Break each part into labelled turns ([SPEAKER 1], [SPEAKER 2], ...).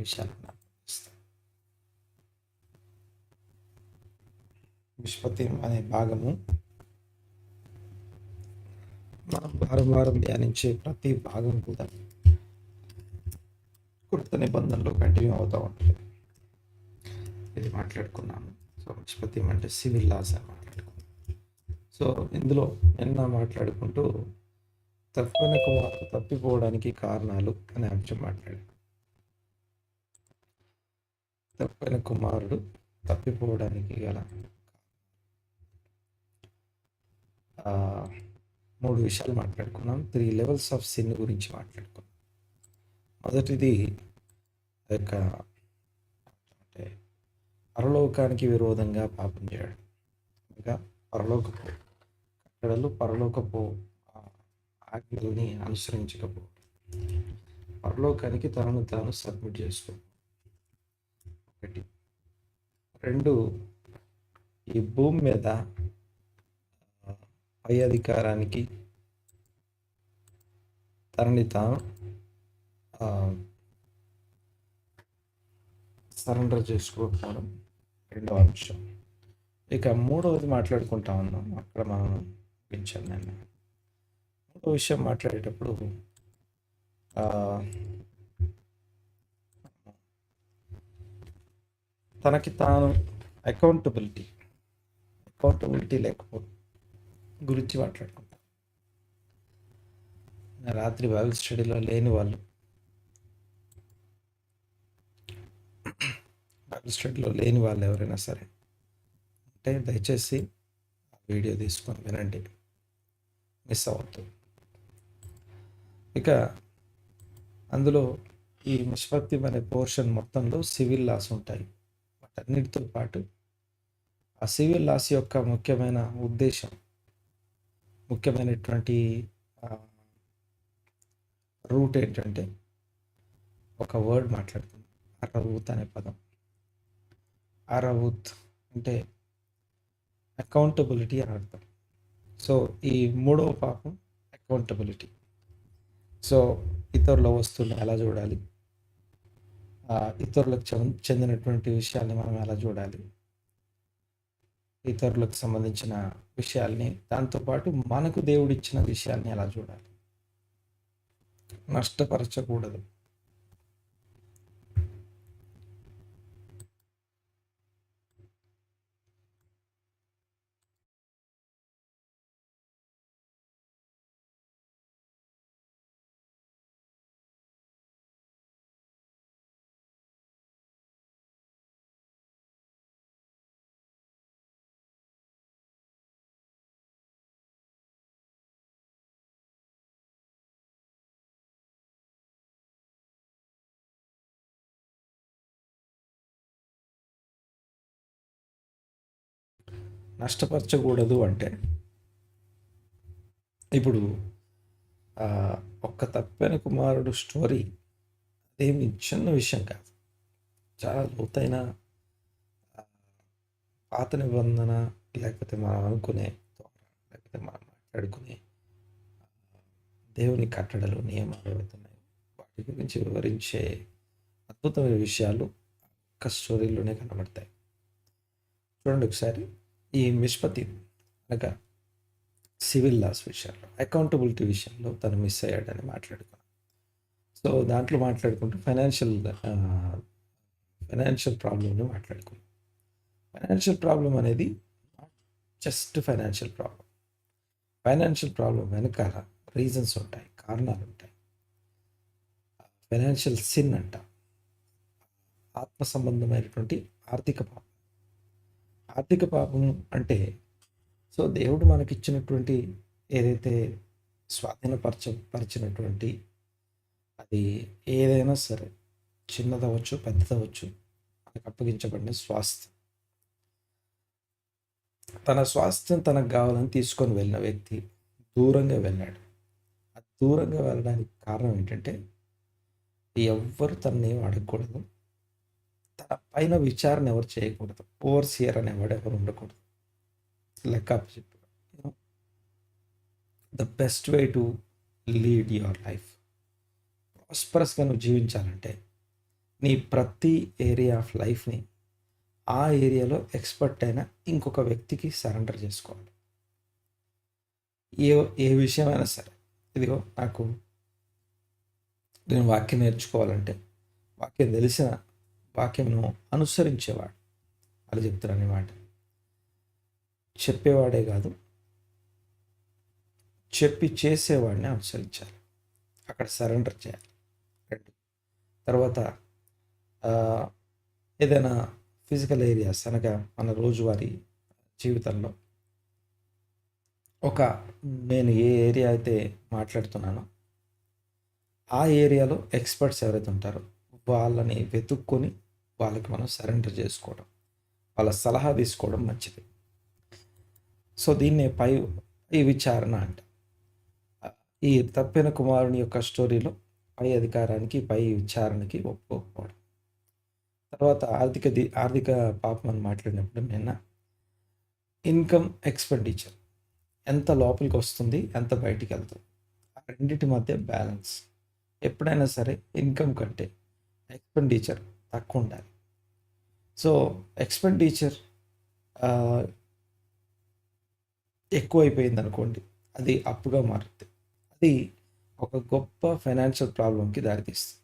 [SPEAKER 1] విషయాలు విశ్వతి అనే భాగము మనం వారం వారం ధ్యానించే ప్రతి భాగం కూడా కొత్త నిబంధనలో కంటిన్యూ అవుతూ ఉంటుంది. ఇది మాట్లాడుకున్నాము. సో విశ్వతి అంటే సివిల్ లాస్ అని మాట్లాడుకున్నాం. సో ఇందులో నిన్న మాట్లాడుకుంటూ తప్పిన కుమారుడు తప్పిపోవడానికి కారణాలు అనే అంశం మాట్లాడారు. తప్పిన కుమారుడు తప్పిపోవడానికి గల 3 విషయాలు మాట్లాడుకున్నాం. 3 లెవెల్స్ ఆఫ్ సిన్ గురించి మాట్లాడుకున్నాం. మొదటిది యొక్క అంటే పరలోకానికి విరోధంగా పాపం చేయడం, ఇంకా పరలోకపు కట్టడలు, పరలోకపు ఆజ్ఞల్ని అనుసరించకపోవడం, పరలోకానికి తనను తాను సబ్మిట్ చేసుకోవడం. 1. 2, ఈ భూమి మీద పై అధికారానికి తనని తాను సరెండర్ చేసుకోకపోవడం 2వ అంశం. ఇక 3వది మాట్లాడుకుంటా ఉన్నాం. అక్కడ మనం పెంచాను నేను 3వ విషయం మాట్లాడేటప్పుడు తనకి తాను అకౌంటబిలిటీ లేకపోవడం గురించి మాట్లాడుకుంటాం. రాత్రి బైబిల్ స్టడీలో లేని వాళ్ళు, బైబిల్ స్టడీలో లేని వాళ్ళు ఎవరైనా సరే అంటే దయచేసి వీడియో తీసుకొని వినండి, మిస్ అవ్వద్దు. ఇక అందులో ఈ నిష్పత్తి అనే పోర్షన్ మొత్తంలో సివిల్ లాస్ ఉంటాయి. వాటన్నిటితో పాటు ఆ సివిల్ లాస్ యొక్క ముఖ్యమైన ఉద్దేశం, ముఖ్యమైనటువంటి రూట్ ఏంటంటే ఒక వర్డ్ మాట్లాడుతుంది, అరవూత్ అనే పదం. అరవూత్ అంటే అకౌంటబిలిటీ అని అర్థం. సో ఈ 3వ పాపం అకౌంటబిలిటీ. సో ఇతరుల వస్తువులను ఎలా చూడాలి, ఇతరులకు చెందినటువంటి విషయాల్ని మనం ఎలా చూడాలి, ఇతరులకు సంబంధించిన విషయాల్ని, దాంతోపాటు మనకు దేవుడిచ్చిన విషయాల్ని ఎలా చూడాలి, నష్టపరచకూడదు. నష్టపరచకూడదు అంటే ఇప్పుడు ఒక్క తప్పిన కుమారుడు స్టోరీ అదేమి చిన్న విషయం కాదు. చాలా లోతైన పాత నిబంధన, లేకపోతే మనం అనుకునే, లేకపోతే మనం మాట్లాడుకునే దేవుని కట్టడలు, నియమాలు అవుతున్నాయి, వాటి గురించి వివరించే అద్భుతమైన విషయాలు ఒక్క స్టోరీలోనే కనబడతాయి. చూడండి ఒకసారి. ఈ మిష్పతి అనగా సివిల్ లాస్ విషయంలో, అకౌంటబిలిటీ విషయంలో తను మిస్ అయ్యాడని మాట్లాడుకున్నాం. సో దాంట్లో మాట్లాడుకుంటూ ఫైనాన్షియల్ ప్రాబ్లమ్ని మాట్లాడుకున్నాం. ఫైనాన్షియల్ ప్రాబ్లం అనేది జస్ట్ ఫైనాన్షియల్ ప్రాబ్లం వెనకాల రీజన్స్ ఉంటాయి, కారణాలు ఉంటాయి. ఫైనాన్షియల్ సిన్ అంట, ఆత్మ సంబంధమైనటువంటి ఆర్థిక పాపం అంటే, సో దేవుడు మనకిచ్చినటువంటి ఏదైతే స్వాధీనపరచినటువంటి అది ఏదైనా సరే, చిన్నదవచ్చు పెద్దదవచ్చు, మనకు అప్పగించబడిన స్వాస్థ్యం, తన స్వాస్థ్యం తనకు కావాలని తీసుకొని వెళ్ళిన వ్యక్తి దూరంగా వెళ్ళాడు. ఆ దూరంగా వెళ్ళడానికి కారణం ఏంటంటే ఎవ్వరు తనని అడగకూడదు, తన పైన విచారణ ఎవరు చేయకూడదు, ఓవర్సియర్ అనేవాడు ఎవరు ఉండకూడదు. లెక్క చెప్పు, the best way to lead your life, ప్రాస్పరస్గా నువ్వు జీవించాలంటే నీ ప్రతి ఏరియా ఆఫ్ లైఫ్ని ఆ ఏరియాలో ఎక్స్పర్ట్ అయిన ఇంకొక వ్యక్తికి సరెండర్ చేసుకోవాలి. ఏ ఏ విషయమైనా సరే, ఇదిగో నాకు నేను వాక్యం నేర్చుకోవాలంటే వాక్యం తెలిసిన వాక్యంను అనుసరించేవాడు అలా చెప్తున్నాను ఈ మాట. చెప్పేవాడే కాదు, చెప్పి చేసేవాడిని అనుసరించాలి, అక్కడ సరెండర్ చేయాలి. రెండు, తర్వాత ఏదైనా ఫిజికల్ ఏరియాస్ అనగా మన రోజువారీ జీవితంలో నేను ఏ ఏరియా అయితే మాట్లాడుతున్నానో ఆ ఏరియాలో ఎక్స్పర్ట్స్ ఎవరైతే ఉంటారో వాళ్ళని వెతుక్కొని వాళ్ళకి మనం సరెండర్ చేసుకోవడం, వాళ్ళ సలహా తీసుకోవడం మంచిది. సో దీన్నే పై విచారణ అంట. ఈ తప్పిన కుమారుని యొక్క స్టోరీలో పై అధికారానికి పై విచారణకి ఒప్పుకోకపోవడం. తర్వాత ఆర్థిక పాపం అని మాట్లాడినప్పుడు నిన్న ఇన్కమ్ ఎక్స్పెండిచర్, ఎంత లోపలికి వస్తుంది ఎంత బయటికి వెళ్తుంది, ఆ రెండింటి మధ్య బ్యాలెన్స్. ఎప్పుడైనా సరే ఇన్కమ్ కంటే ఎక్స్పెండిచర్ తక్కువ ఉండాలి. సో ఎక్స్పెండిచర్ ఎక్కువైపోయింది అనుకోండి, అది అప్పుగా మారుతుంది. అది ఒక గొప్ప ఫైనాన్షియల్ ప్రాబ్లంకి దారితీస్తుంది.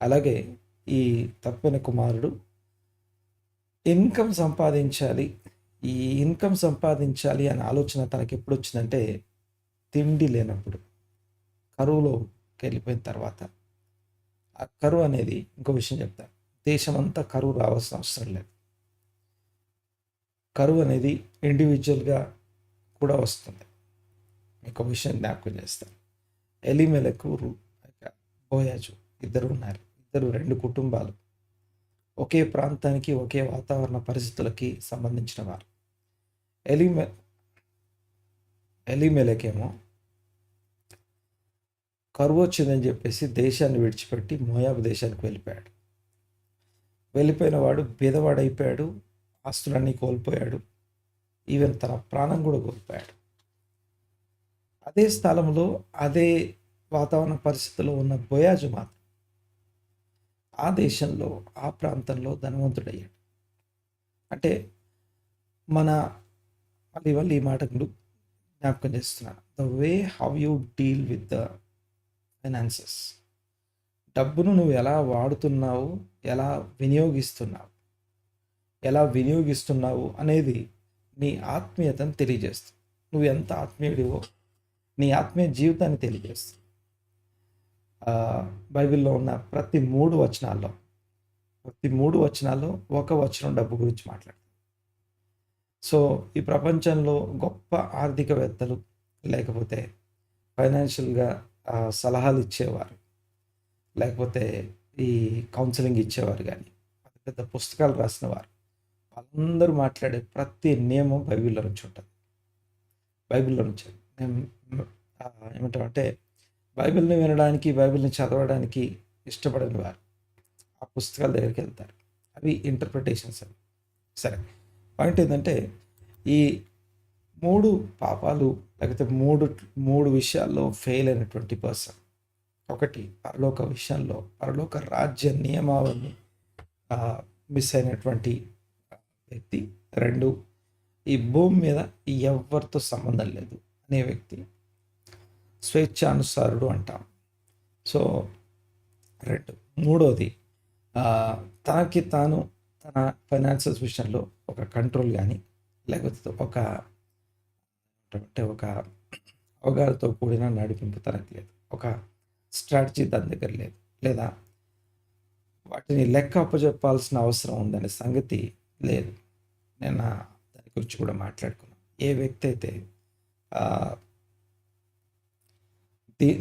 [SPEAKER 1] అలాగే ఈ తప్పిన కుమారుడు ఇన్కమ్ సంపాదించాలి, ఈ ఇన్కమ్ సంపాదించాలి అనే ఆలోచన తనకి ఎప్పుడు వచ్చిందంటే తిండి లేనప్పుడు, కరువులోకి వెళ్ళిపోయిన తర్వాత. ఆ కరువు అనేది ఇంకో విషయం చెప్తాను, దేశమంతా కరువు రావాల్సిన అవసరం లేదు. కరువు అనేది ఇండివిజువల్గా కూడా వస్తుంది. మీకు విషయం జ్ఞాపకం చేస్తాను. ఎలిమెలకు బోయాజు ఇద్దరు ఉన్నారు. రెండు కుటుంబాలు ఒకే ప్రాంతానికి ఒకే వాతావరణ పరిస్థితులకి సంబంధించిన వారు. ఎలిమెలకేమో కరువు వచ్చిందని చెప్పేసి దేశాన్ని విడిచిపెట్టి మోయాబు దేశానికి వెళ్ళిపోయాడు. వెళ్ళిపోయిన వాడు బీదవాడైపోయాడు, ఆస్తులన్నీ కోల్పోయాడు, ఈవెన్ తన ప్రాణం కూడా కోల్పోయాడు. అదే స్థలంలో అదే వాతావరణ పరిస్థితుల్లో ఉన్న బోయాజు మాత్రం ఆ దేశంలో ఆ ప్రాంతంలో ధనవంతుడయ్యాడు. అంటే మళ్ళీ ఈ మాట జ్ఞాపకం చేస్తున్నాను. The way how you deal with the finances, డబ్బును నువ్వు ఎలా వాడుతున్నావు, ఎలా వినియోగిస్తున్నావు అనేది నీ ఆత్మీయతను తెలియజేస్తుంది. నువ్వు ఎంత ఆత్మీయుడివో నీ ఆత్మీయ జీవితాన్ని తెలియజేస్తుంది. బైబిల్లో ఉన్న ప్రతి మూడు వచనాల్లో ఒక వచనం డబ్బు గురించి మాట్లాడుతుంది. సో ఈ ప్రపంచంలో గొప్ప ఆర్థికవేత్తలు లేకపోతే ఫైనాన్షియల్గా సలహాలు ఇచ్చేవారు, లేకపోతే ఈ కౌన్సిలింగ్ ఇచ్చేవారు, కానీ పెద్ద పుస్తకాలు రాసిన వారు, వాళ్ళందరూ మాట్లాడే ప్రతి నియమం బైబిల్లో నుంచి ఉంటుంది. బైబిల్లో నుంచి ఏమంటామంటే బైబిల్ని వినడానికి, బైబిల్ని చదవడానికి ఇష్టపడని వారు ఆ పుస్తకాల దగ్గరికి వెళ్తారు. అవి ఇంటర్ప్రిటేషన్స్ అవి. సరే, పాయింట్ ఏంటంటే ఈ మూడు పాపాలు లేకపోతే మూడు విషయాల్లో ఫెయిల్ అయినటువంటి పర్సన్, ఒకటి పరలోక విషయంలో పరలోక రాజ్య నియమావళిని మిస్ అయినటువంటి వ్యక్తి, రెండు ఈ భూమి మీద ఎవరితో సంబంధం లేదు అనే వ్యక్తి, స్వేచ్ఛానుసారుడు అంటాం. సో రెండు, మూడోది తనకి తాను తన ఫైనాన్షియల్స్ విషయంలో ఒక కంట్రోల్ కానీ లేకపోతే ఒక అవగాహనతో కూడిన నడిపింపు తనకు లేదు, ఒక స్ట్రాటజీ తన దగ్గర లేదు, లేదా వాటిని లెక్క అప్పచెప్పాల్సిన అవసరం ఉందనే సంగతి లేదు. నేను దాని గురించి కూడా మాట్లాడుకున్నాను. ఏ వ్యక్తి అయితే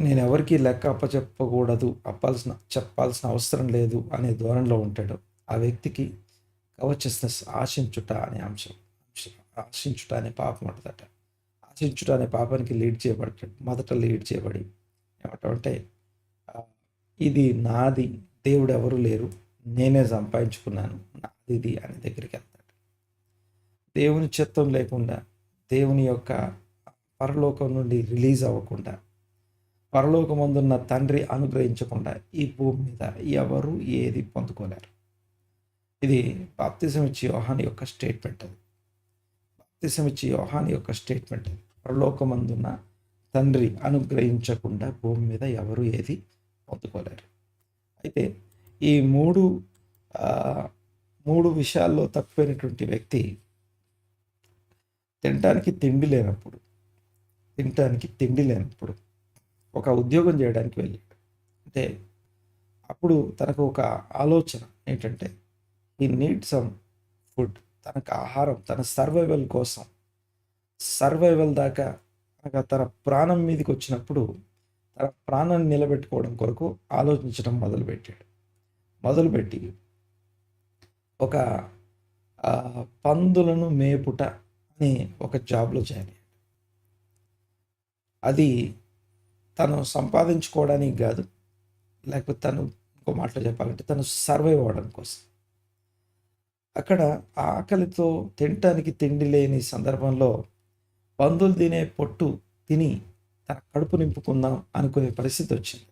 [SPEAKER 1] నేను ఎవరికి లెక్క అప్పచెప్పకూడదు, చెప్పాల్సిన అవసరం లేదు అనే ధోరణిలో ఉంటాడో ఆ వ్యక్తికి కవచస్నెస్, ఆశించుట అనే పాపం ఉంటుందట. ఆశించుట అనే పాపానికి మొదట లీడ్ చేయబడి ఏమంటామంటే ఇది నాది, దేవుడు ఎవరు లేరు, నేనే సంపాదించుకున్నాను, నాది ఇది అని దగ్గరికి వెళ్తాడు. దేవుని చిత్తం లేకుండా, దేవుని యొక్క పరలోకం నుండి రిలీజ్ అవ్వకుండా పరలోకమందున్న తండ్రి అనుగ్రహించకుండా ఈ భూమి మీద ఎవరు ఏది పొందుకోలేరు. ఇది బాప్తిసం ఇచ్చే యోహాను యొక్క స్టేట్మెంట్. అది బాప్తిసం ఇచ్చే యోహాను యొక్క స్టేట్మెంట్. అది పరలోకమందున్న తండ్రి అనుగ్రహించకుండా భూమి మీద ఎవరు ఏది పొందుకోలేరు. అయితే ఈ మూడు విషయాల్లో తప్పిపోయినటువంటి వ్యక్తి తినటానికి తిండి లేనప్పుడు ఒక ఉద్యోగం చేయడానికి వెళ్ళాడు. అంటే అప్పుడు తనకు ఒక ఆలోచన ఏంటంటే ఈ నీడ్ సమ్ ఫుడ్, తనకు ఆహారం, తన సర్వైవల్ దాకా తన ప్రాణం మీదకి వచ్చినప్పుడు తన ప్రాణాన్ని నిలబెట్టుకోవడం కొరకు ఆలోచించడం మొదలుపెట్టి ఒక పందులను మేపుట అని ఒక జాబ్లో జాయిన్ అయ్యాడు. అది తను సంపాదించుకోవడానికి కాదు, లేకపోతే తను ఇంకో మాటలో చెప్పాలంటే తను సర్వైవ్ అవ్వడం కోసం. అక్కడ ఆకలితో తినటానికి తిండి లేని సందర్భంలో పందులు తినే పొట్టు తిని తన కడుపు నింపుకుందాం అనుకునే పరిస్థితి వచ్చింది.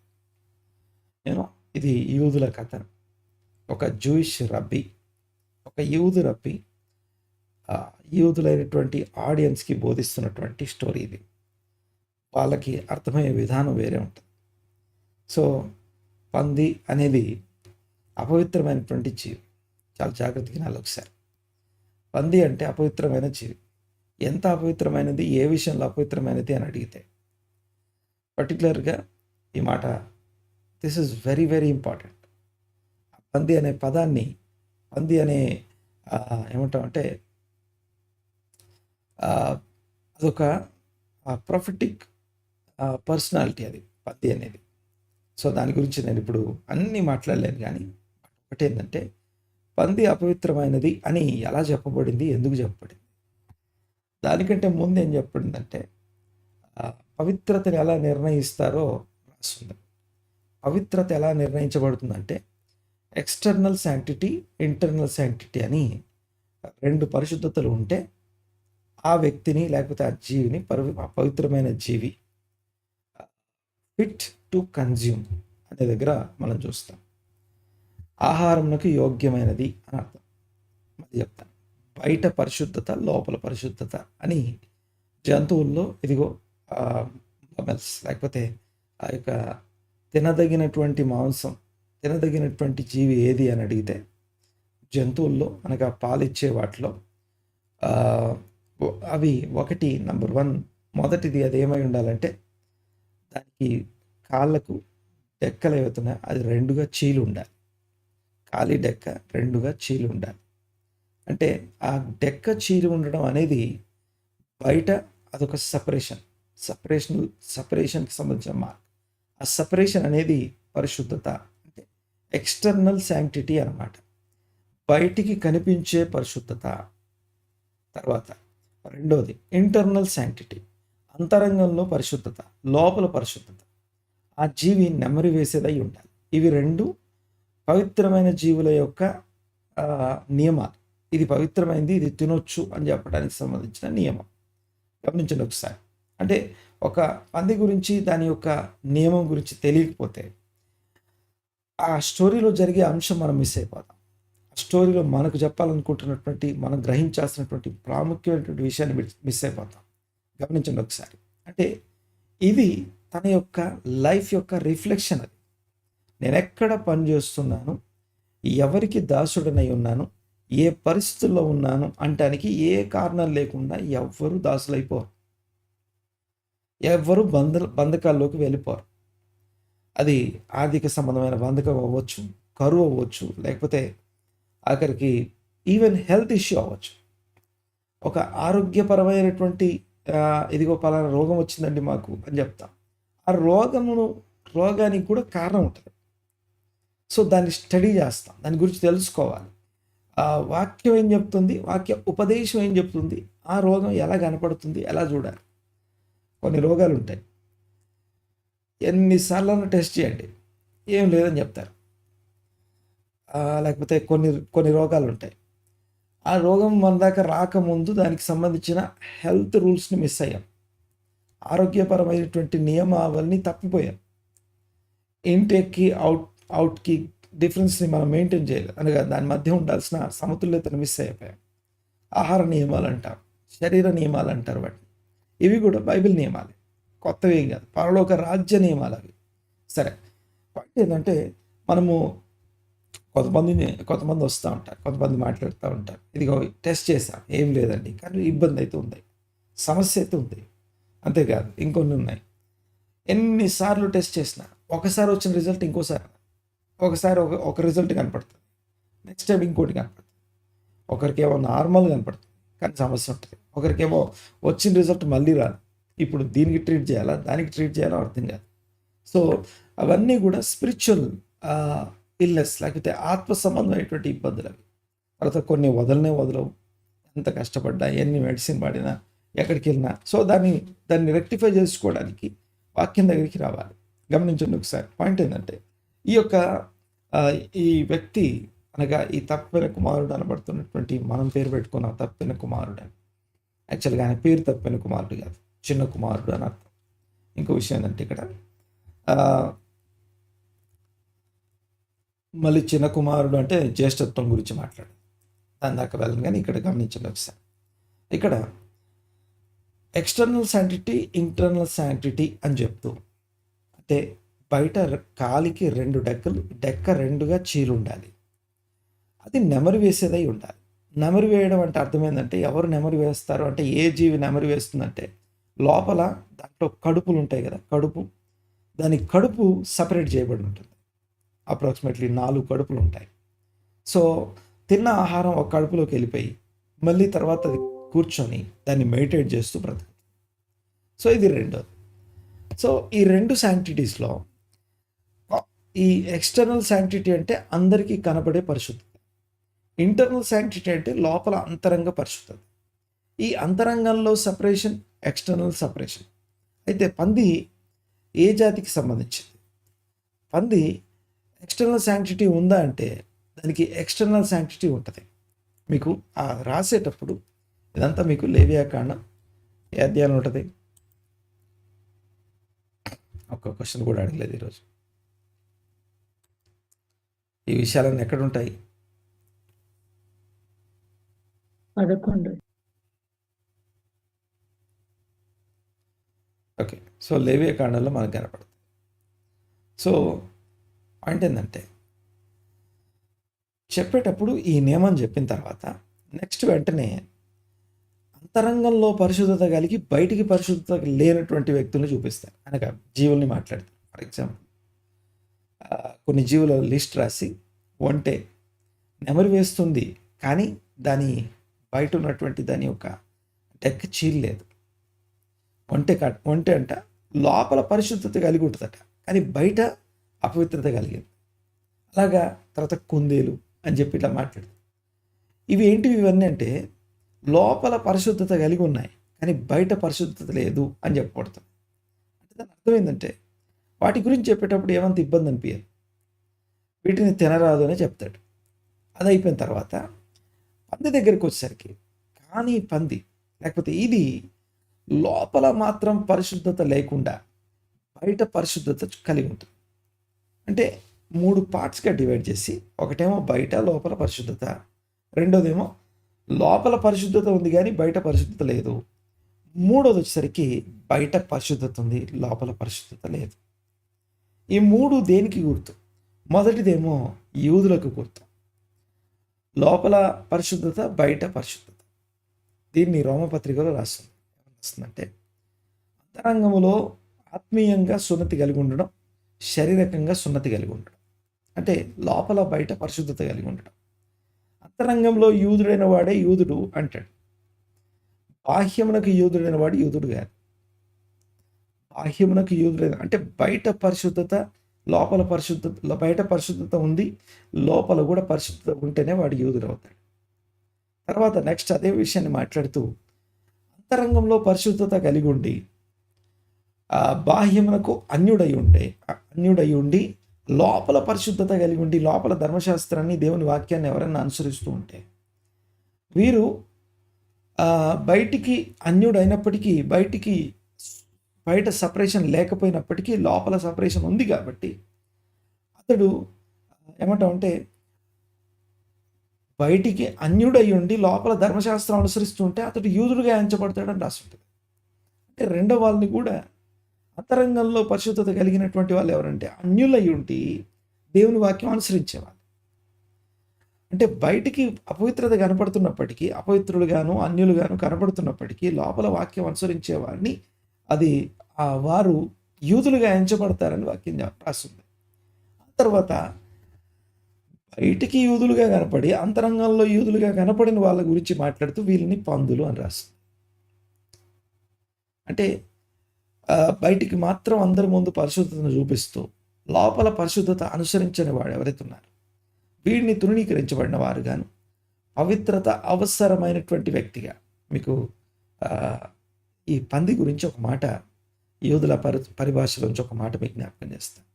[SPEAKER 1] ఇది యూదుల కథ. ఒక జూయిష్ రబ్బీ, ఒక యూదు రబ్బీ యూదులైనటువంటి ఆడియన్స్కి బోధిస్తున్నటువంటి స్టోరీ ఇది. వాళ్ళకి అర్థమయ్యే విధానం వేరే ఉంటుంది. సో పంది అనేది అపవిత్రమైనటువంటి జీవి. చాలా జాగ్రత్తగా వినాలి ఒకసారి. పంది అంటే అపవిత్రమైన జీవి. ఎంత అపవిత్రమైనది, ఏ విషయంలో అపవిత్రమైనది అని అడిగితే పర్టికులర్గా ఈ మాట, this is very very important. పంది అనే పదాన్ని, పంది అనే ఏమంటామంటే అదొక ప్రొఫెటిక్ పర్సనాలిటీ, అది పంది అనేది. సో దాని గురించి నేను ఇప్పుడు అన్నీ మాట్లాడలేను, కానీ ఒకటి ఏంటంటే పంది అపవిత్రమైనది అని ఎలా చెప్పబడింది, ఎందుకు చెప్పబడింది, దానికంటే ముందు ఏం చెప్పబడిందంటే పవిత్రతను ఎలా నిర్ణయిస్తారో రాస్తుంది. పవిత్రత ఎలా నిర్ణయించబడుతుందంటే ఎక్స్టర్నల్ శాంక్టిటీ, ఇంటర్నల్ శాంక్టిటీ అని రెండు పరిశుద్ధతలు ఉంటే ఆ వ్యక్తిని లేకపోతే ఆ జీవిని పవిత్రమైన జీవి, ఫిట్ టు కన్జ్యూమ్ అనే దగ్గర మనం చూస్తాం. ఆహారంకు యోగ్యమైనది అని అర్థం. మళ్ళీ చెప్తాను, బయట పరిశుద్ధత, లోపల పరిశుద్ధత అని. జంతువుల్లో ఇదిగో మెల్స్ లేకపోతే ఆ యొక్క తినదగినటువంటి మాంసం, తినదగినటువంటి జీవి ఏది అని అడిగితే జంతువుల్లో అనగా పాలిచ్చే వాటిలో అవి ఒకటి, నంబర్ 1 మొదటిది అది ఏమై ఉండాలంటే దానికి కాళ్ళకు డెక్కలు అవుతున్నాయి, అది 2గా చీలు ఉండాలి. ఖాళీ డెక్క 2గా చీలు ఉండాలి. అంటే ఆ డెక్క చీలు ఉండడం అనేది బయట అదొక సపరేషన్కి సంబంధించిన మార్క్. ఆ సపరేషన్ అనేది పరిశుద్ధత, అంటే ఎక్స్టర్నల్ శాంక్టిటీ అన్నమాట, బయటికి కనిపించే పరిశుద్ధత. తర్వాత రెండోది ఇంటర్నల్ శాంక్టిటీ, అంతరంగంలో పరిశుద్ధత, లోపల పరిశుద్ధత. ఆ జీవి నెమరి వేసేదై ఉండాలి. ఇవి రెండు పవిత్రమైన జీవుల యొక్క నియమాలు. ఇది పవిత్రమైనది, ఇది తినొచ్చు అని చెప్పడానికి సంబంధించిన నియమం. గమనించండి ఒకసారి. అంటే ఒక పంది గురించి, దాని యొక్క నియమం గురించి తెలియకపోతే ఆ స్టోరీలో జరిగే అంశం మనం మిస్ అయిపోతాం. ఆ స్టోరీలో మనకు చెప్పాలనుకుంటున్నటువంటి, మనం గ్రహించాల్సినటువంటి ప్రాముఖ్యమైనటువంటి విషయాన్ని మిస్ అయిపోతాం. గమనించండి ఒకసారి. అంటే ఇది తన యొక్క లైఫ్ యొక్క రిఫ్లెక్షన్. అది నేను ఎక్కడ పని చేస్తున్నాను, ఎవరికి దాసుడనై ఉన్నాను, ఏ పరిస్థితుల్లో ఉన్నాను అంటానికి ఏ కారణం లేకుండా ఎవ్వరూ దాసులైపోరు, ఎవ్వరూ బంధకాల్లోకి వెళ్ళిపోరు. అది ఆర్థిక సంబంధమైన బంధకం అవ్వచ్చు, కరువు అవ్వచ్చు, లేకపోతే ఆఖరికి ఈవెన్ హెల్త్ ఇష్యూ అవ్వచ్చు. ఒక ఆరోగ్యపరమైనటువంటి ఇదిగో పలానా రోగం వచ్చిందండి మాకు అని చెప్తాం. ఆ రోగానికి కూడా కారణం ఉంటుంది. సో దాన్ని స్టడీ చేస్తాం, దాని గురించి తెలుసుకోవాలి. ఆ వాక్యం ఏం చెప్తుంది, వాక్య ఉపదేశం ఏం చెప్తుంది, ఆ రోగం ఎలా కనపడుతుంది, ఎలా చూడాలి. కొన్ని రోగాలు ఉంటాయి, ఎన్నిసార్లు టెస్ట్ చేయండి ఏం లేదని చెప్తారు. లేకపోతే కొన్ని రోగాలు ఉంటాయి, ఆ రోగం మన దాకా రాకముందు దానికి సంబంధించిన హెల్త్ రూల్స్ని మిస్ అయ్యాం. ఆరోగ్యపరమైనటువంటి నియమావళిని తప్పిపోయాం. ఇన్టేక్కి అవుట్కి డిఫరెన్స్ని మనం మెయింటైన్ చేయాలి, అనగా దాని మధ్య ఉండాల్సిన సమతుల్యతను మిస్ అయిపోయాం. ఆహార నియమాలు అంటాం, శరీర నియమాలు అంటారు వాటిని. ఇవి కూడా బైబిల్ నియమాలే, కొత్తవి ఏం కాదు, పరలోక రాజ్య నియమాలు అవి. సరే, పాయింట్ ఏంటంటే మనము కొంతమంది వస్తూ ఉంటారు, కొంతమంది మాట్లాడుతూ ఉంటారు, ఇదిగో టెస్ట్ చేశాం, ఏం లేదండి, కానీ ఇబ్బంది అయితే ఉంది, సమస్య అయితే ఉంది. అంతేకాదు ఇంకొన్ని ఉన్నాయి. ఎన్నిసార్లు టెస్ట్ చేసినా ఒకసారి వచ్చిన రిజల్ట్ ఇంకోసారి, ఒకసారి ఒక రిజల్ట్ కనపడుతుంది, నెక్స్ట్ టైం ఇంకోటి కనపడుతుంది. ఒకరికేమో నార్మల్ కనపడుతుంది కానీ సమస్య ఉంటుంది, ఒకరికేమో వచ్చిన రిజల్ట్ మళ్ళీ రాదు. ఇప్పుడు దీనికి ట్రీట్ చేయాలా, దానికి ట్రీట్ చేయాలా అర్థం కాదు. సో అవన్నీ కూడా స్పిరిచువల్ ఇల్నెస్, లేకపోతే ఆత్మ సంబంధమైనటువంటి ఇబ్బందులు అవి. తర్వాత కొన్ని వదలవు, ఎంత కష్టపడ్డా, ఎన్ని మెడిసిన్ వాడినా, ఎక్కడికి వెళ్ళినా. సో దాన్ని రెక్టిఫై చేసుకోవడానికి వాక్యం దగ్గరికి రావాలి. గమనించండి ఒకసారి. పాయింట్ ఏంటంటే ఈ వ్యక్తి అనగా ఈ తప్పిన కుమారుడు అనబడుతున్నటువంటి, మనం పేరు పెట్టుకున్న తప్పిన కుమారుడు అని, యాక్చువల్గా ఆయన పేరు తప్పిన కుమారుడు కాదు, చిన్న కుమారుడు అని అర్థం. ఇంకో విషయం ఏంటంటే ఇక్కడ మళ్ళీ చిన్న కుమారుడు అంటే జ్యేష్ఠత్వం గురించి మాట్లాడు, దాని దాకా వెళ్ళను. కానీ ఇక్కడ గమనించండి ఒకసారి. ఇక్కడ ఎక్స్టర్నల్ శాంటిటీ, ఇంటర్నల్ శాంటిటీ అని చెప్తూ, అంటే బయట కాలికి 2 డెక్క 2గా చీలు ఉండాలి, అది నెమరు వేసేదై ఉండాలి. నెమరు వేయడం అంటే అర్థం ఏంటంటే, ఎవరు నెమరు వేస్తారు అంటే, ఏ జీవి నెమరు వేస్తుందంటే, లోపల దాంట్లో కడుపులు ఉంటాయి కదా, దాని కడుపు సపరేట్ చేయబడి ఉంటుంది. అప్రాక్సిమేట్లీ 4 కడుపులు ఉంటాయి. సో తిన్న ఆహారం ఒక కడుపులోకి వెళ్ళిపోయి మళ్ళీ తర్వాత అది కూర్చొని దాన్ని మెడిటేట్ చేస్తూ బ్రతుకుతుంది. సో ఇది రెండోది. సో ఈ 2 శాంక్టిటీస్లో ఈ ఎక్స్టర్నల్ శాంక్టిటీ అంటే అందరికీ కనబడే పరిశుద్ధత, ఇంటర్నల్ శాంక్టిటీ అంటే లోపల అంతరంగ పరిశుద్ధత. ఈ అంతరంగంలో సపరేషన్, ఎక్స్టర్నల్ సపరేషన్. అయితే పంది ఏ జాతికి సంబంధించింది? పంది ఎక్స్టర్నల్ శాంక్టిటీ ఉందా అంటే దానికి ఎక్స్టర్నల్ శాంక్టిటీ ఉంటుంది. మీకు రాసేటప్పుడు ఇదంతా మీకు లేవియాకాండం ఏ అధ్యాయం ఉంటుంది? ఒక్క క్వశ్చన్ కూడా అడగలేదు ఈరోజు. ఈ విషయాలన్నీ ఎక్కడ ఉంటాయి?
[SPEAKER 2] 11.
[SPEAKER 1] ఓకే, సో లేవియాకాండంలో మనకు కనపడుతుంది. సో పాయింట్ ఏంటంటే, చెప్పేటప్పుడు ఈ నియమం చెప్పిన తర్వాత నెక్స్ట్ వెంటనే అంతరంగంలో పరిశుద్ధత కలిగి బయటికి పరిశుద్ధత లేనటువంటి వ్యక్తులను చూపిస్తారు, అనగా జీవుల్ని మాట్లాడతారు. ఫర్ ఎగ్జాంపుల్ కొన్ని జీవుల లిస్ట్ రాసి, ఒంటె నెమరు వేస్తుంది కానీ దాని బయట ఉన్నటువంటి దాని యొక్క డెక్క చీల్లేదు. ఒంటె అంట లోపల పరిశుద్ధత కలిగి ఉంటుందట, కానీ బయట అపవిత్రత కలిగింది. అలాగా తర్వాత కుందేలు అని చెప్పి ఇట్లా మాట్లాడు. ఇవి ఏంటివి? ఇవన్నీ అంటే లోపల పరిశుద్ధత కలిగి ఉన్నాయి కానీ బయట పరిశుద్ధత లేదు అని చెప్పబడుతుంది. అంటే దాని అర్థం ఏంటంటే, వాటి గురించి చెప్పేటప్పుడు ఏమంత ఇబ్బంది అనిపించదు, వీటిని తినరాదు అని చెప్తాడు. అది అయిపోయిన తర్వాత పంది దగ్గరికి వచ్చేసరికి, కానీ పంది లేకపోతే ఇది లోపల మాత్రం పరిశుద్ధత లేకుండా బయట పరిశుద్ధత కలిగి ఉంటుంది. అంటే 3 పార్ట్స్గా డివైడ్ చేసి, ఒకటేమో బయట లోపల పరిశుద్ధత, రెండోదేమో లోపల పరిశుద్ధత ఉంది కానీ బయట పరిశుద్ధత లేదు, మూడోది వచ్చేసరికి బయట పరిశుద్ధత ఉంది లోపల పరిశుద్ధత లేదు. ఈ 3 దేనికి గుర్తు? మొదటిదేమో యూదులకు గుర్తు, లోపల పరిశుద్ధత, బయట పరిశుద్ధత. దీన్ని రోమపత్రికలో రాస్తుందంటే, అంతరంగములో ఆత్మీయంగా సున్నతి కలిగి ఉండడం, శారీరకంగా సున్నతి కలిగి ఉండడం. అంటే లోపల బయట పరిశుద్ధత కలిగి ఉండడం. అంతరంగంలో యూదుడైన వాడే యూదుడు అంటాడు, బాహ్యమునకు యూదుడైన వాడు యూదుడు కాదు. బాహ్యమునకు యూదుడైన అంటే బయట పరిశుద్ధత, లోపల పరిశుద్ధత, బయట పరిశుద్ధత ఉంది, లోపల కూడా పరిశుద్ధత ఉంటేనే వాడు యూదుడు అవుతాడు. తర్వాత నెక్స్ట్ అదే విషయాన్ని మాట్లాడుతూ, అంతరంగంలో పరిశుద్ధత కలిగి ఉండి బాహ్యమునకు అన్యుడై ఉండి లోపల పరిశుద్ధత కలిగి ఉండి, లోపల ధర్మశాస్త్రాన్ని, దేవుని వాక్యాన్ని ఎవరైనా అనుసరిస్తూ ఉంటే, వీరు బయటికి అన్యుడైనప్పటికీ బయటికి బయట సపరేషన్ లేకపోయినప్పటికీ లోపల సపరేషన్ ఉంది కాబట్టి అతడు ఏమంటామంటే బయటికి అన్యుడై ఉండి లోపల ధర్మశాస్త్రం అనుసరిస్తుంటే అతడు యూదుడుగా ఎంచబడతాడని రాస్తుంటుంది. అంటే రెండో వాళ్ళని కూడా అంతరంగంలో పరిశుద్ధత కలిగినటువంటి వాళ్ళు ఎవరంటే అన్యులై ఉండి దేవుని వాక్యం అనుసరించేవాళ్ళు. అంటే బయటికి అపవిత్రత కనపడుతున్నప్పటికీ, అపవిత్రులుగాను అన్యులుగాను కనపడుతున్నప్పటికీ లోపల వాక్యం అనుసరించే వారిని అది వారు యూదులుగా ఎంచబడతారని వాక్యం రాస్తుంది. ఆ తర్వాత బయటికి యూదులుగా కనపడి అంతరంగంలో యూదులుగా కనపడిన వాళ్ళ గురించి మాట్లాడుతూ వీళ్ళని పందులు అని రాస్తుంది. అంటే బయటికి మాత్రం అందరి ముందు పరిశుద్ధతను చూపిస్తూ లోపల పరిశుద్ధత అనుసరించని వాడు ఎవరైతే ఉన్నారో వీడిని తృణీకరించబడిన వారు గాను పవిత్రత అవసరమైనటువంటి వ్యక్తిగా. మీకు ఈ పంది గురించి ఒక మాట, యూదుల పరిభాషలోంచి ఒక మాట మీకు జ్ఞాపకం చేస్తాను.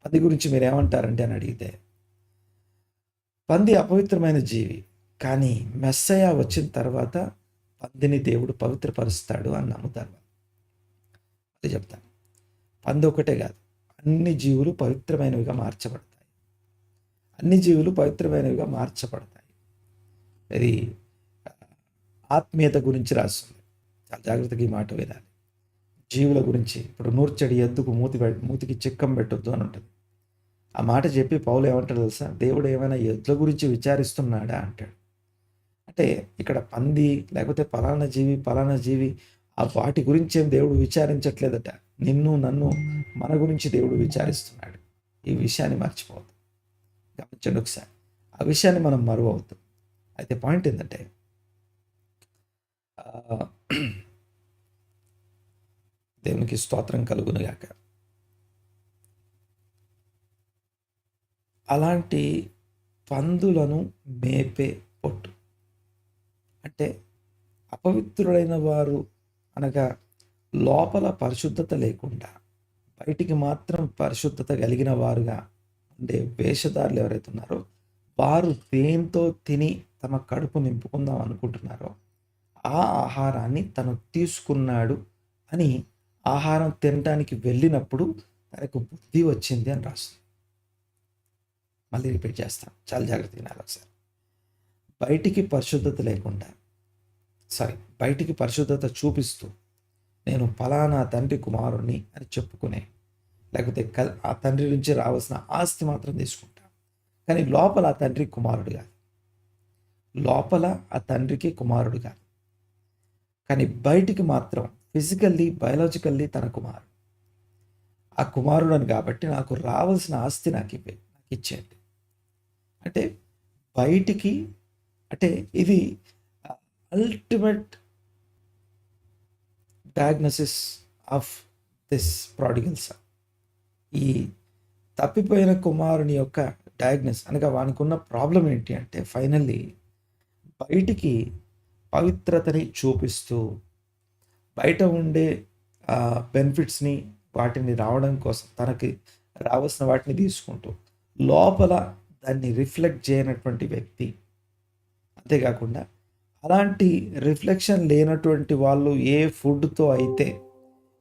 [SPEAKER 1] పంది గురించి మీరు ఏమంటారంటే అని అడిగితే, పంది అపవిత్రమైన జీవి, కానీ మెస్సయ వచ్చిన తర్వాత పందిని దేవుడు పవిత్రపరుస్తాడు అని నమ్ముతారు. అది చెప్తాను. పంది ఒకటే కాదు, అన్ని జీవులు పవిత్రమైనవిగా మార్చబడతాయి. అన్ని జీవులు పవిత్రమైనవిగా మార్చబడతాయి. ఇది ఆత్మీయత గురించి రాస్తుంది. చాలా జాగ్రత్తగా ఈ మాట వినాలి. జీవుల గురించి ఇప్పుడు నూర్చడి ఎద్దుకు మూతికి చిక్కం పెట్టొద్దు అని ఉంటుంది. ఆ మాట చెప్పి పౌలు ఏమంటాడు తెలుసా, దేవుడు ఏమైనా ఎద్దుల గురించి విచారిస్తున్నాడా అంటాడు. అంటే ఇక్కడ పంది లేకపోతే పలానా జీవి ఆ వాటి గురించి ఏం దేవుడు విచారించట్లేదట. నిన్ను నన్ను మన గురించి దేవుడు విచారిస్తున్నాడు. ఈ విషయాన్ని మర్చిపోవద్దు. గమనించండి ఒకసారి, ఆ విషయాన్ని మనం మరువవద్దు. అయితే పాయింట్ ఏంటంటే దేవునికి స్తోత్రం కలుగునుగాక. అలాంటి పందులను మేపే పొట్టు అంటే అపవిత్రుడైన వారు అనగా లోపల పరిశుద్ధత లేకుండా బయటికి మాత్రం పరిశుద్ధత కలిగిన వారుగా ఉండే వేషధారులు ఎవరైతే ఉన్నారో వారు దేంతో తిని తమ కడుపు నింపుకుందాం అనుకుంటున్నారో ఆ ఆహారాన్ని తను తీసుకున్నాడు అని ఆహారం తినడానికి వెళ్ళినప్పుడు తనకు బుద్ధి వచ్చింది అని రాస్తుంది. మళ్ళీ రిపీట్ చేస్తాను, చాలా జాగ్రత్తగా వినాలి ఒకసారి. బయటికి పరిశుద్ధత చూపిస్తూ నేను ఫలానా తండ్రి కుమారుణ్ణి అని చెప్పుకునే, లేకపోతే ఆ తండ్రి నుంచి రావాల్సిన ఆస్తి మాత్రం తీసుకుంటాం, కానీ లోపల ఆ తండ్రి కుమారుడు కాదు, లోపల ఆ తండ్రికి కుమారుడు కాదు, కానీ బయటికి మాత్రం ఫిజికల్లీ బయాలజికల్లీ తన కుమారుడు. ఆ కుమారుడు అని కాబట్టి నాకు రావాల్సిన ఆస్తి నాకు ఇచ్చేయండి. అంటే బయటికి అంటే ఇది ultimate diagnosis of this prodigal sun. ఈ తప్పిపోయిన కుమారుని యొక్క డయాగ్నోసిస్ అనగా వానికి ఉన్న ప్రాబ్లం ఏంటి అంటే ఫైనల్లీ బయటికి పవిత్రతని చూపిస్తూ బయట ఉండే బెనిఫిట్స్ని వాటిని రావడం కోసం తనకి రావాల్సిన వాటిని తీసుకుంటూ లోపల దాన్ని రిఫ్లెక్ట్ చేయనటువంటి వ్యక్తి. అంతేకాకుండా అలాంటి రిఫ్లెక్షన్ లేనటువంటి వాళ్ళు ఏ ఫుడ్తో అయితే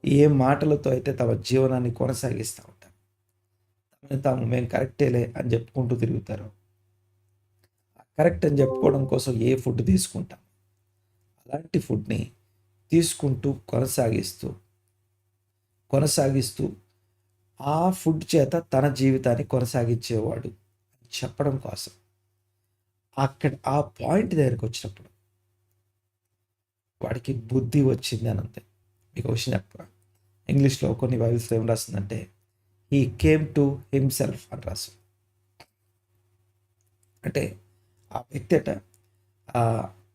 [SPEAKER 1] ఏ మాటలతో అయితే తమ జీవనాన్ని కొనసాగిస్తూ ఉంటారు, తాము మేము కరెక్టేలే అని చెప్పుకుంటూ తిరుగుతారు. కరెక్ట్ అని చెప్పుకోవడం కోసం ఏ ఫుడ్ తీసుకుంటాం, అలాంటి ఫుడ్ని తీసుకుంటూ కొనసాగిస్తూ ఆ ఫుడ్ చేత తన జీవితాన్ని కొనసాగించేవాడు అని చెప్పడం కోసం అక్కడ ఆ పాయింట్ దగ్గరికి వచ్చినప్పుడు వాడికి బుద్ధి వచ్చింది అని అంతే. మీకు విషయం చెప్ప, ఇంగ్లీష్లో కొన్ని బైబిల్స్లో ఏం రాస్తుందంటే హీ కేమ్ టు హిమ్సెల్ఫ్ అని రాస్తుంది. అంటే ఆ వ్యక్తి అట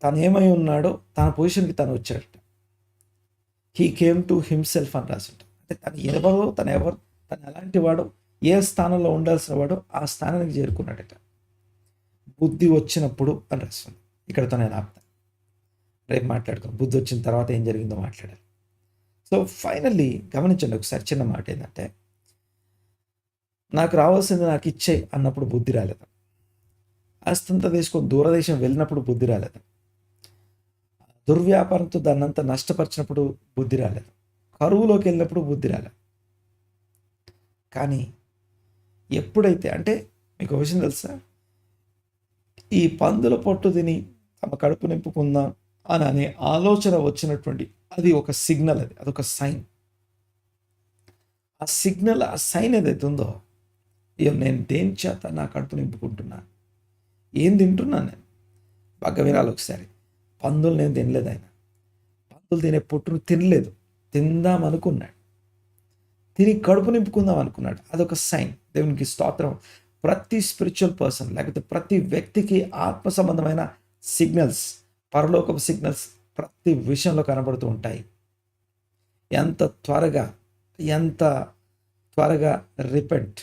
[SPEAKER 1] తను ఏమై ఉన్నాడో తన పొజిషన్కి తను వచ్చాడట. హీ కేమ్ టు హిమ్సెల్ఫ్ అని రాసింట. అంటే తను ఎలాంటి వాడో ఏ స్థానంలో ఉండాల్సిన వాడో ఆ స్థానానికి చేరుకున్నాడట. బుద్ధి వచ్చినప్పుడు అని రాస్తుంది. ఇక్కడతో నేను ఆపుతాను, రేపు మాట్లాడుకోండి. బుద్ధి వచ్చిన తర్వాత ఏం జరిగిందో మాట్లాడాలి. సో ఫైనల్లీ గమనించండి ఒకసారి, చిన్న మాట ఏంటంటే నాకు రావాల్సింది నాకు ఇచ్చేయి అన్నప్పుడు బుద్ధి రాలేదు. ఆస్తంతా తీసుకొని దూరదేశం వెళ్ళినప్పుడు బుద్ధి రాలేదు. దుర్వ్యాపారంతో దాన్నంతా నష్టపరిచినప్పుడు బుద్ధి రాలేదు. కరువులోకి వెళ్ళినప్పుడు బుద్ధి రాలే. కానీ ఎప్పుడైతే అంటే మీకు ఒక విషయం తెలుసా, ఈ పందుల పొట్టు తిని తమ కడుపు నింపుకుందాం అని అనే ఆలోచన వచ్చినటువంటి అది ఒక సిగ్నల్, అదొక సైన్. ఆ సిగ్నల్, ఆ సైన్ ఏదైతే ఉందో, ఇక నేను దేని చేత నా కడుపు నింపుకుంటున్నా, ఏం తింటున్నాను నేను? బాగా వినాలి ఒకసారి. పందులు నేను తినలేదు, ఆయన పందులు తినే పొట్టును తినలేదు, తిందాం అనుకున్నాడు, తిని కడుపు నింపుకుందాం అనుకున్నాడు. అదొక సైన్. దేవునికి స్తోత్రం. ప్రతి స్పిరిచువల్ పర్సన్ లేకపోతే ప్రతి వ్యక్తికి ఆత్మ సంబంధమైన సిగ్నల్స్, పరలోకపు సిగ్నల్స్ ప్రతి విషయంలో కనబడుతూ ఉంటాయి. ఎంత త్వరగా రిపెంట్,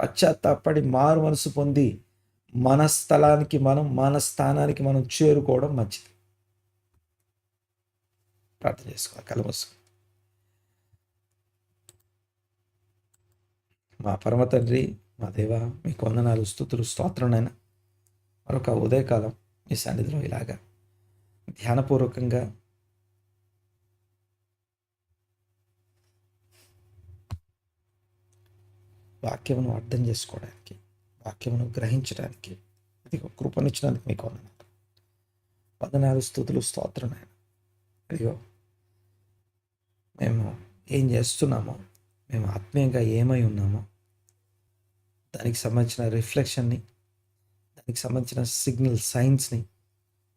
[SPEAKER 1] పశ్చాత్తాపడి మారు మనసు పొంది మన స్థానానికి మనం చేరుకోవడం మంచిది. ప్రార్థన చేసుకోవాలి కళ్ళు మూసుకొని. మా పరమ తండ్రి, మా దేవ, మీకు వందనాలు, స్తుతులు, స్తోత్రంనైనా మరొక ఉదయకాలం మీ సన్నిధిలో ఇలాగా ధ్యానపూర్వకంగా వాక్యమును అర్థం చేసుకోవడానికి, వాక్యమును గ్రహించడానికి ఇది కృపనిచ్చినందుకు మీకు వందనాలు, స్తుతులు, స్తోత్రంనైనా. అదిగో మేము ఏం చేస్తున్నామో, మేము ఆత్మీయంగా ఏమై ఉన్నామో దానికి సంబంధించిన రిఫ్లెక్షన్ని, దానికి సంబంధించిన సిగ్నల్, సైన్స్ని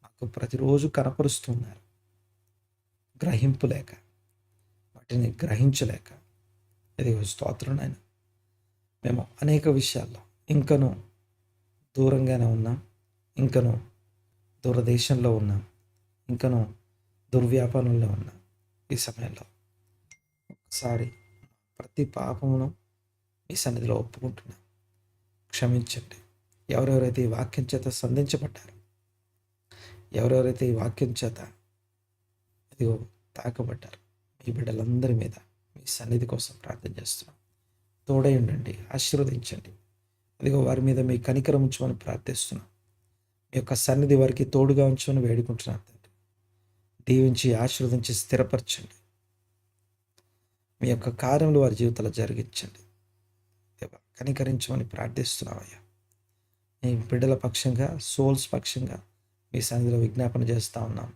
[SPEAKER 1] మాకు ప్రతిరోజు కనపరుస్తున్నారు. గ్రహింపు లేక, వాటిని గ్రహించలేక ఇది స్తోత్రం నాయన. మేము అనేక విషయాల్లో ఇంకనూ దూరంగానే ఉన్నాం, ఇంకనూ దూరదేశంలో ఉన్నాం, ఇంకనూ దుర్వ్యాపారంలో ఉన్నాం. ఈ సమయంలో ఒకసారి ప్రతి పాపమును మీ సన్నిధిలో ఒప్పుకుంటున్నాం, క్షమించండి. ఎవరెవరైతే ఈ వాక్యం చేత సంధించబడ్డారు, ఎవరెవరైతే ఈ వాక్యం చేత ఇదిగో తాకబడ్డారు, మీ బిడ్డలందరి మీద మీ సన్నిధి కోసం ప్రార్థన చేస్తున్నాం. తోడై ఉండండి, ఆశీర్వదించండి. అదిగో వారి మీద మీ కనికరం ఉంచమని ప్రార్థిస్తున్నాం. మీ యొక్క సన్నిధి వారికి తోడుగా ఉంచమని వేడుకుంటున్నాను తండ్రి. దీవించి ఆశీర్వదించి స్థిరపరచండి. మీ యొక్క కార్యములు వారి జీవితాల్లో జరిగించండి. కనికరించమని ప్రార్థిస్తున్నామయ్యా. మీ బిడ్డల పక్షంగా, సోల్స్ పక్షంగా మీ సన్నిధిలో విజ్ఞాపన చేస్తూ ఉన్నాం.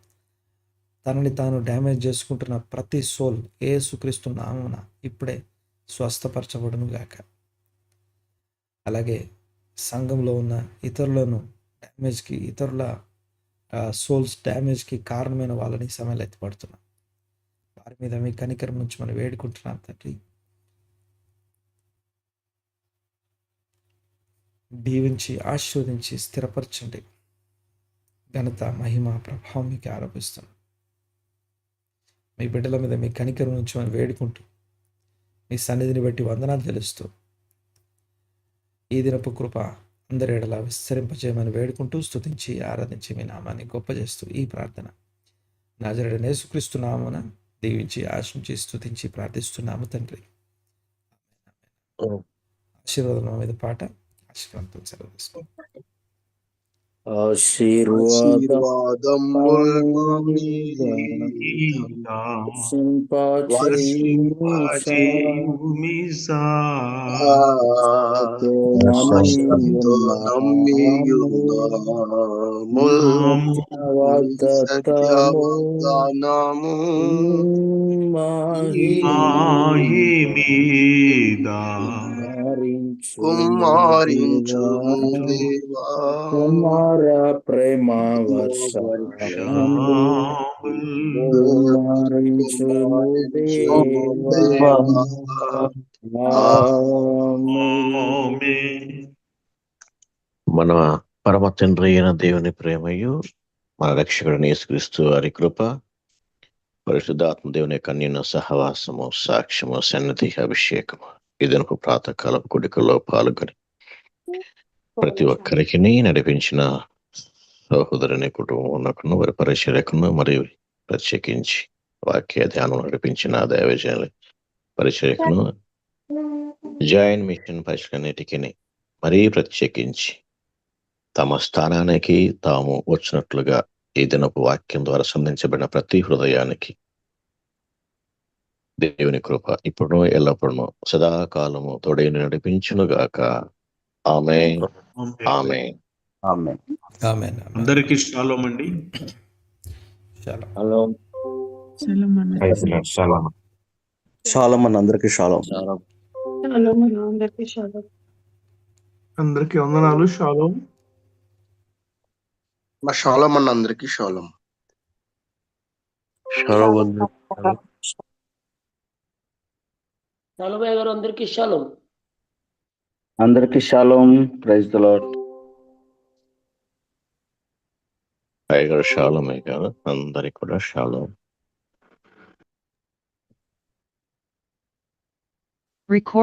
[SPEAKER 1] తనని తాను డ్యామేజ్ చేసుకుంటున్న ప్రతి సోల్ యేసుక్రీస్తు నామమున ఇప్పుడే స్వస్థపరచబడును గాక. అలాగే సంఘంలో ఉన్న ఇతరుల సోల్స్ డ్యామేజ్కి కారణమైన వాళ్ళని సమయంలో ఎత్తిపడుతున్నాం. వారి మీద మీ కనికరం నుంచి మనం వేడుకుంటున్నాం తండ్రి. దీవించి ఆశీర్వదించి స్థిరపరచండి. ఘనత, మహిమ, ప్రభావం మీకు ఆరోపిస్తున్నాం. మీ బిడ్డల మీద మీ కనికరం నుంచి మనం వేడుకుంటూ, మీ సన్నిధిని బట్టి వందనాలు తెలుస్తూ, ఈ దినపు కృప అందరి ఎడలా విస్తరింపజేయమని వేడుకుంటూ, స్తుతించి ఆరాధించి మీ నామాన్ని గొప్ప చేస్తూ ఈ ప్రార్థన నజరేయుడైన యేసుక్రీస్తు నామమున దీవించి ఆశించి స్తుతించి ప్రార్థిస్తున్నాము తండ్రి. ఆశీర్వాదం మీద పాట ఆశీర్వాదంతో సెలవు తీసుకోండి.
[SPEAKER 3] కుమార ప్రేమ వర్షము కుమారించుము దేవా.
[SPEAKER 4] మన పరమ తండ్రి అయిన దేవుని ప్రేమయు, మన రక్షకుడిని యేసుక్రీస్తు వారి కృప, పరిశుద్ధాత్మ దేవుని యొక్క అన్యోన్య సహవాసము, సాక్ష్యము, సన్నిధి, అభిషేకము ఈ దినపు ప్రాతకాలపు కూడికల్లో పాల్గొని ప్రతి ఒక్కరికి నడిపించిన సహోదరుని కుటుంబమునకును, వారి పరిచర్యకును, మరియు ప్రత్యేకించి వాక్య ధ్యానం నడిపించిన దైవజనుల పరిచర్యకును, జాయిన్ మిషన్ పరిచర్యన్నిటికి మరీ ప్రత్యేకించి తమ స్థానానికి తాము వచ్చినట్లుగా ఈ దినపు వాక్యం ద్వారా సంధించబడిన ప్రతి హృదయానికి దేవుని కృప ఇప్పుడు ఎల్లప్పుడూ సదాకాలము తోడై నడిపించును గాక. ఆమేన్. ఆమేన్.
[SPEAKER 3] ఆమేన్.
[SPEAKER 1] ఆమేన్.
[SPEAKER 5] అందరికీ షాలోం అండి.
[SPEAKER 1] చాలా
[SPEAKER 3] హలో
[SPEAKER 2] సలాం అన్న.
[SPEAKER 6] షాలోం అన్న, అందరికీ షాలోం.
[SPEAKER 2] సలాం అన్న, అందరికీ సలాం.
[SPEAKER 5] అందరికీ వందనాలు. షాలోం.
[SPEAKER 7] మా షాలోం అన్న, అందరికీ షాలోం.
[SPEAKER 8] నలభై గారు అందరికీ షాలోం.
[SPEAKER 3] అందరికీ shalom. Praise the lord.
[SPEAKER 4] Tiger షాలోమే కాదు, అందరికి కూడా షాలోం.
[SPEAKER 9] Record